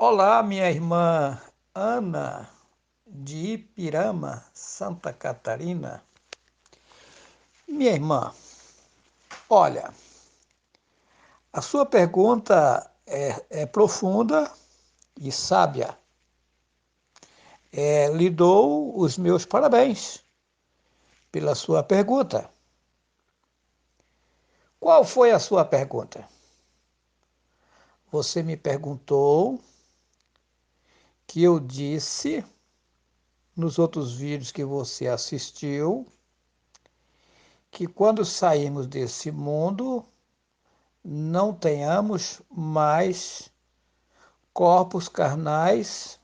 Olá, minha irmã Ana, de Ipirama, Santa Catarina. Minha irmã, olha, a sua pergunta é profunda e sábia. Lhe dou os meus parabéns pela sua pergunta. Qual foi a sua pergunta? Você me perguntou que eu disse nos outros vídeos que você assistiu que quando sairmos desse mundo não tenhamos mais corpos carnais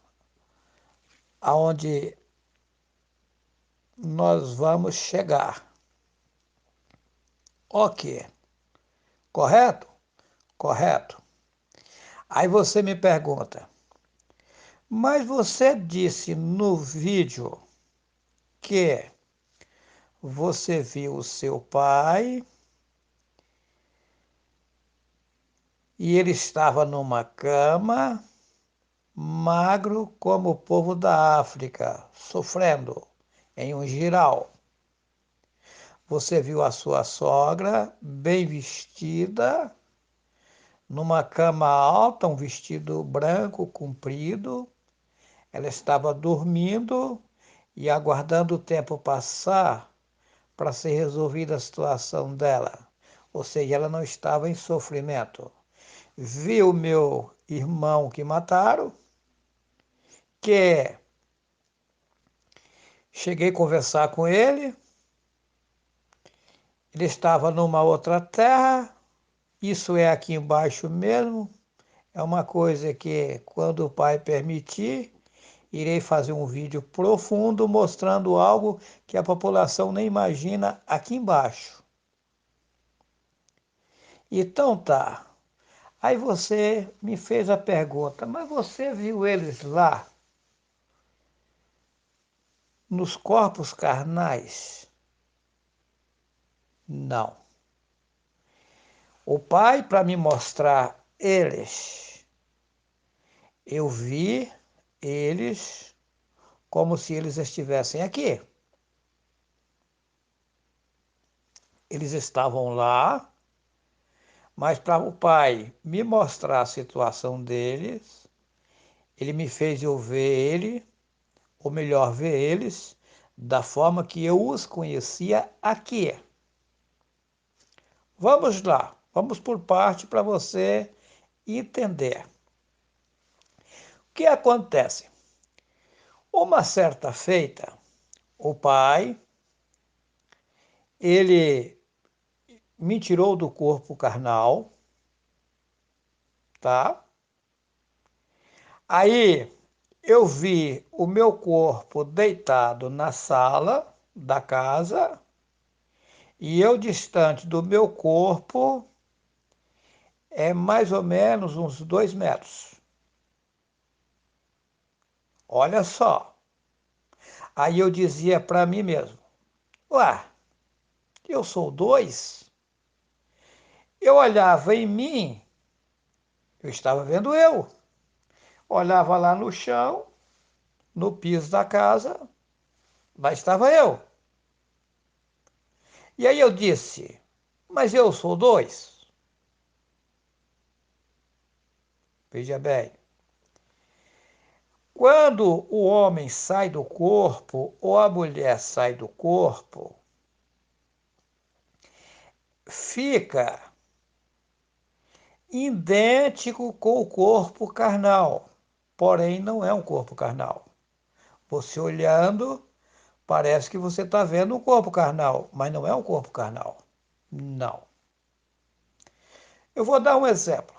aonde nós vamos chegar. Ok, correto? Correto. Aí você me pergunta, mas você disse no vídeo que você viu o seu pai e ele estava numa cama, magro como o povo da África, sofrendo em um jiral. Você viu a sua sogra bem vestida, numa cama alta, um vestido branco comprido. Ela estava dormindo e aguardando o tempo passar para ser resolvida a situação dela. Ou seja, ela não estava em sofrimento. Viu meu irmão que mataram, que cheguei a conversar com ele. Ele estava numa outra terra, isso é aqui embaixo mesmo. É uma coisa que, quando o Pai permitir, irei fazer um vídeo profundo mostrando algo que a população nem imagina aqui embaixo. Então tá. Aí você me fez a pergunta, mas você viu eles lá, nos corpos carnais? Não. O Pai, para me mostrar eles, eu vi eles como se eles estivessem aqui. Eles estavam lá, mas para o Pai me mostrar a situação deles, ele me fez eu ver ele, ou melhor, ver eles, da forma que eu os conhecia aqui. Vamos lá, vamos por parte para você entender. O que acontece? Uma certa feita, o Pai, ele me tirou do corpo carnal, tá? Aí eu vi o meu corpo deitado na sala da casa e eu distante do meu corpo é mais ou menos uns 2 metros. Olha só. Aí eu dizia para mim mesmo, ué, eu sou dois? Eu olhava em mim, eu estava vendo eu. Olhava lá no chão, no piso da casa, lá estava eu. E aí eu disse, mas eu sou dois? Veja bem, quando o homem sai do corpo ou a mulher sai do corpo, fica idêntico com o corpo carnal, porém não é um corpo carnal. Você olhando, parece que você está vendo um corpo carnal, mas não é um corpo carnal. Não. Eu vou dar um exemplo.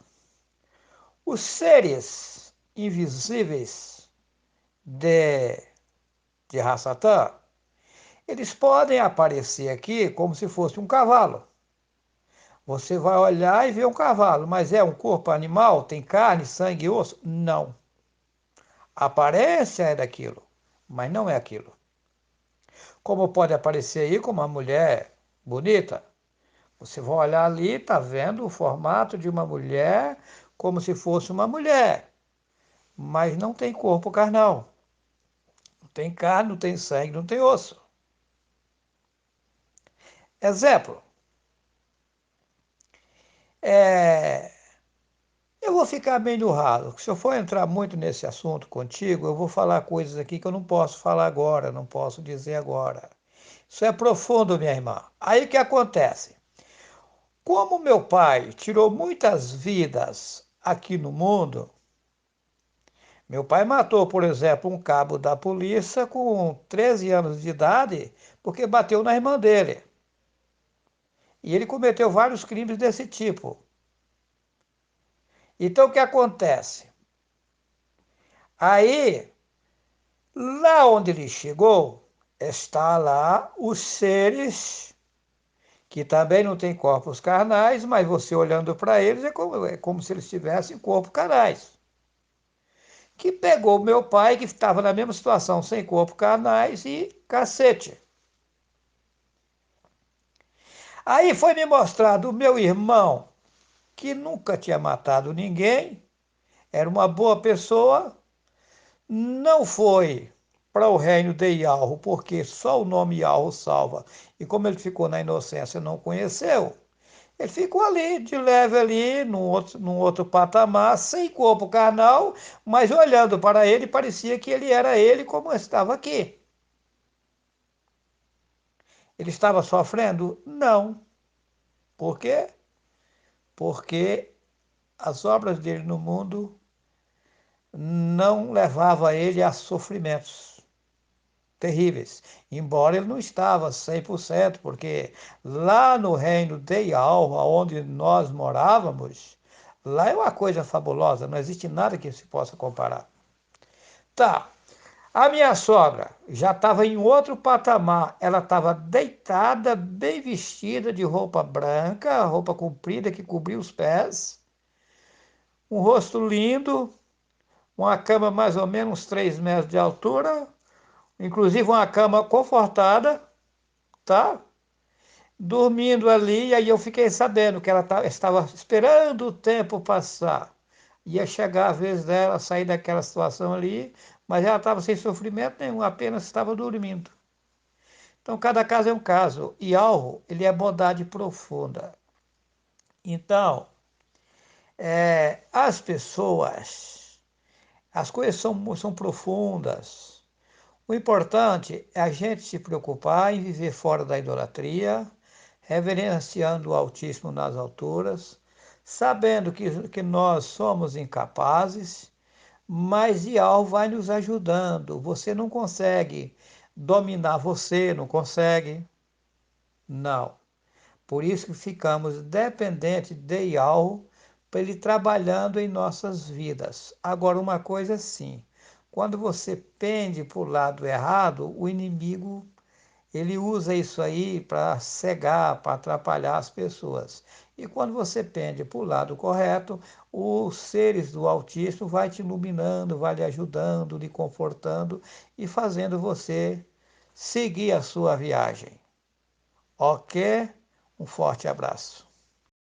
Os seres invisíveis de, de Rassatã, eles podem aparecer aqui como se fosse um cavalo. Você vai olhar e ver um cavalo, mas é um corpo animal? Tem carne, sangue e osso? Não. A aparência é daquilo, mas não é aquilo. Como pode aparecer aí como uma mulher bonita? Você vai olhar ali, está vendo o formato de uma mulher como se fosse uma mulher. mas não tem corpo carnal. Não tem carne, não tem sangue, não tem osso. Exemplo, é, eu vou ficar meio no ralo. Se eu for entrar muito nesse assunto contigo, eu vou falar coisas aqui que eu não posso falar agora, não posso dizer agora. Isso é profundo, minha irmã. Aí o que acontece? Como meu pai tirou muitas vidas aqui no mundo, meu pai matou, por exemplo, um cabo da polícia com 13 anos de idade porque bateu na irmã dele. E ele cometeu vários crimes desse tipo. Então o que acontece? Aí, lá onde ele chegou, está lá os seres que também não têm corpos carnais, mas você olhando para eles é como se eles tivessem corpos carnais. Que pegou meu pai, que estava na mesma situação, sem corpo carnais, e cacete. Aí foi me mostrado o meu irmão, que nunca tinha matado ninguém, era uma boa pessoa, não foi para o reino de Ialro, porque só o nome Ialro salva. E como ele ficou na inocência, não conheceu, ele ficou ali, de leve ali, num outro patamar, sem corpo carnal, mas olhando para ele, parecia que ele era ele como estava aqui. Ele estava sofrendo? Não. Por quê? Porque as obras dele no mundo não levavam ele a sofrimentos terríveis. Embora ele não estava 100%, porque lá no reino de Ialva, onde nós morávamos, lá é uma coisa fabulosa, não existe nada que se possa comparar. Tá, a minha sogra já estava em outro patamar. Ela estava deitada, bem vestida, de roupa branca, roupa comprida que cobria os pés, um rosto lindo, uma cama mais ou menos uns 3 metros de altura, inclusive uma cama confortada, tá? Dormindo ali, e aí eu fiquei sabendo que ela estava esperando o tempo passar. Ia chegar a vez dela sair daquela situação ali, mas ela estava sem sofrimento nenhum, apenas estava dormindo. Então, cada caso é um caso. E alvo, ele é bondade profunda. Então, as pessoas, as coisas são profundas. O importante é a gente se preocupar em viver fora da idolatria, reverenciando o Altíssimo nas alturas, sabendo que nós somos incapazes, mas Ial vai nos ajudando. Você não consegue dominar você, não consegue? Não. Por isso que ficamos dependentes de Ial para ele trabalhando em nossas vidas. Agora, uma coisa sim, quando você pende para o lado errado, o inimigo ele usa isso aí para cegar, para atrapalhar as pessoas. E quando você pende para o lado correto, os seres do Altíssimo vai te iluminando, vai lhe ajudando, lhe confortando e fazendo você seguir a sua viagem. Ok? Um forte abraço.